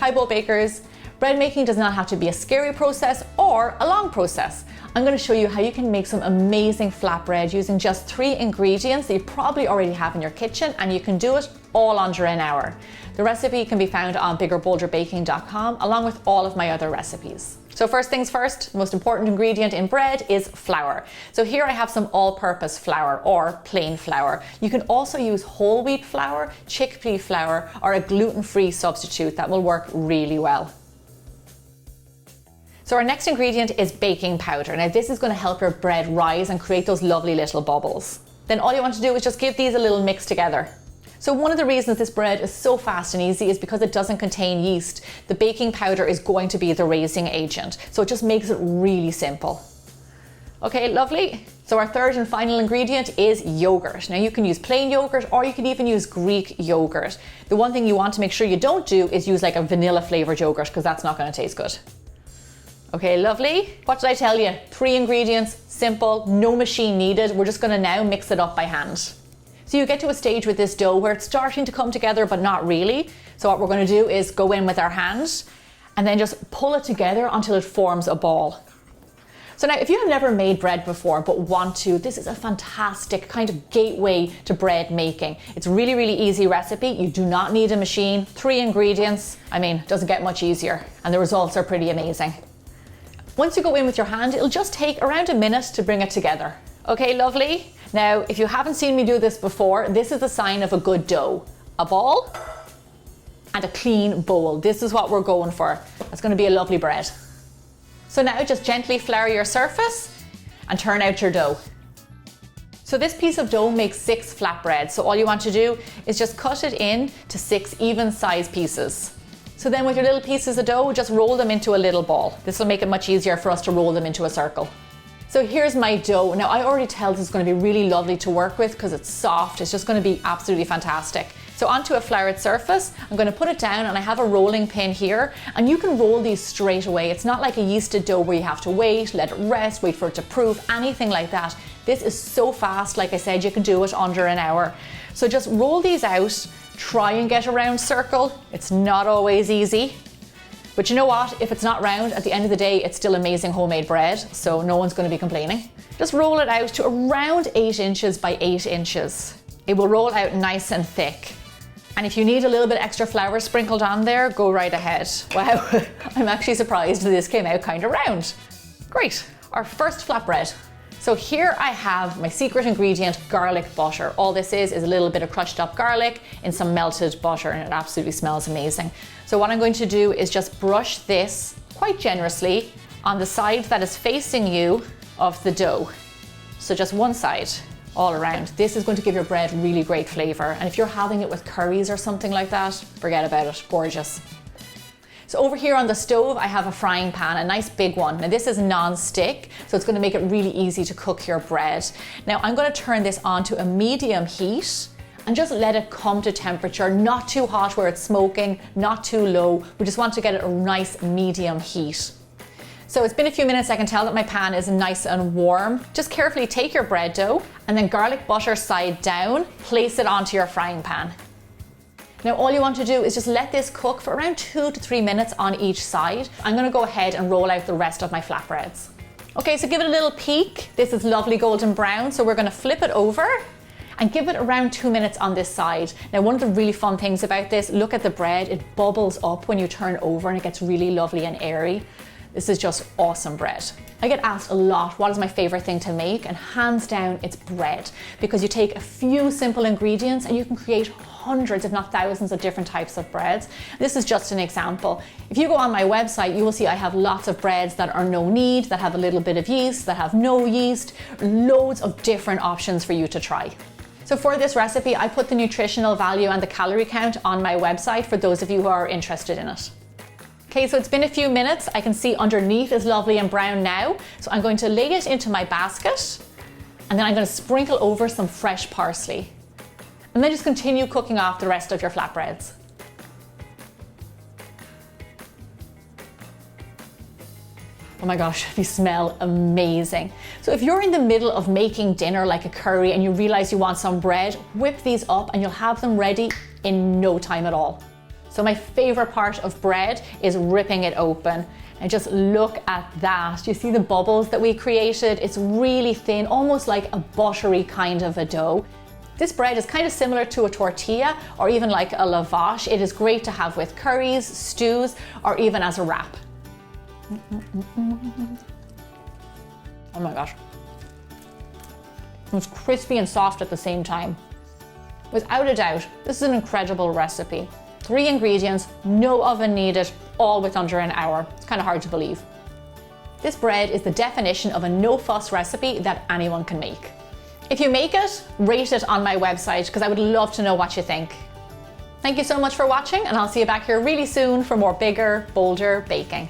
Hi bowl bakers. Bread making does not have to be a scary process or a long process. I'm going to show you how you can make some amazing flatbread using just 3 ingredients that you probably already have in your kitchen, and you can do it all under an hour. The recipe can be found on biggerbolderbaking.com along with all of my other recipes. So first things first, the most important ingredient in bread is flour. So here I have some all-purpose flour or plain flour. You can also use whole wheat flour, chickpea flour, or a gluten-free substitute that will work really well. So our next ingredient is baking powder. Now this is going to help your bread rise and create those lovely little bubbles. Then all you want to do is just give these a little mix together. So one of the reasons this bread is so fast and easy is because it doesn't contain yeast. The baking powder is going to be the raising agent, so it just makes it really simple. Okay, lovely. So our third and final ingredient is yogurt. Now you can use plain yogurt or you can even use Greek yogurt. The one thing you want to make sure you don't do is use like a vanilla flavored yogurt, because that's not going to taste good. Okay, lovely. What did I tell you? 3 ingredients, simple, no machine needed. We're just going to now mix it up by hand. So you get to a stage with this dough where it's starting to come together, but not really. So what we're going to do is go in with our hand and then just pull it together until it forms a ball. So now if you have never made bread before but want to, this is a fantastic kind of gateway to bread making. It's really, really easy recipe. You do not need a machine. 3 ingredients. I mean, it doesn't get much easier, and the results are pretty amazing. Once you go in with your hand, it'll just take around a minute to bring it together. Okay, lovely. Now, if you haven't seen me do this before, this is a sign of a good dough. A ball and a clean bowl. This is what we're going for. It's going to be a lovely bread. So now just gently flour your surface and turn out your dough. So this piece of dough makes 6 flatbreads. So all you want to do is just cut it in to 6 even size pieces. So then with your little pieces of dough, just roll them into a little ball. This will make it much easier for us to roll them into a circle. So here's my dough. Now I already tell this is going to be really lovely to work with because it's soft. It's just going to be absolutely fantastic. So onto a floured surface, I'm going to put it down, and I have a rolling pin here, and you can roll these straight away. It's not like a yeasted dough where you have to wait, let it rest, wait for it to proof, anything like that. This is so fast. Like I said, you can do it under an hour. So just roll these out, try and get a round circle. It's not always easy. But you know what? If it's not round, at the end of the day, it's still amazing homemade bread, so no one's going to be complaining. Just roll it out to around 8 inches by 8 inches. It will roll out nice and thick. And if you need a little bit extra flour sprinkled on there, go right ahead. Wow, I'm actually surprised that this came out kind of round. Great, our first flatbread. So here I have my secret ingredient, garlic butter. All this is a little bit of crushed up garlic in some melted butter, and it absolutely smells amazing. So what I'm going to do is just brush this quite generously on the side that is facing you of the dough. So just one side all around. This is going to give your bread really great flavor. And if you're having it with curries or something like that, forget about it, gorgeous. So over here on the stove, I have a frying pan, a nice big one. Now this is non-stick, so it's going to make it really easy to cook your bread. Now I'm going to turn this on to a medium heat and just let it come to temperature, not too hot where it's smoking, not too low. We just want to get it a nice medium heat. So it's been a few minutes. I can tell that my pan is nice and warm. Just carefully take your bread dough and then garlic butter side down, place it onto your frying pan. Now all you want to do is just let this cook for around 2 to 3 minutes on each side. I'm going to go ahead and roll out the rest of my flatbreads. Okay, so give it a little peek. This is lovely golden brown, so we're going to flip it over and give it around 2 minutes on this side. Now one of the really fun things about this, look at the bread, it bubbles up when you turn over and it gets really lovely and airy. This is just awesome bread. I get asked a lot, what is my favorite thing to make? And hands down, it's bread, because you take a few simple ingredients and you can create hundreds, if not thousands, of different types of breads. This is just an example. If you go on my website, you will see I have lots of breads that are no knead, that have a little bit of yeast, that have no yeast, loads of different options for you to try. So for this recipe, I put the nutritional value and the calorie count on my website for those of you who are interested in it. Okay, so it's been a few minutes. I can see underneath is lovely and brown now. So I'm going to lay it into my basket, and then I'm going to sprinkle over some fresh parsley. And then just continue cooking off the rest of your flatbreads. Oh my gosh, these smell amazing. So if you're in the middle of making dinner like a curry and you realize you want some bread, whip these up and you'll have them ready in no time at all. So my favorite part of bread is ripping it open. And just look at that. Do you see the bubbles that we created? It's really thin, almost like a buttery kind of a dough. This bread is kind of similar to a tortilla or even like a lavash. It is great to have with curries, stews, or even as a wrap. Oh my gosh. It's crispy and soft at the same time. Without a doubt, this is an incredible recipe. 3 ingredients, no oven needed, all with under an hour. It's kind of hard to believe. This bread is the definition of a no-fuss recipe that anyone can make. If you make it, rate it on my website because I would love to know what you think. Thank you so much for watching, and I'll see you back here really soon for more bigger, bolder baking.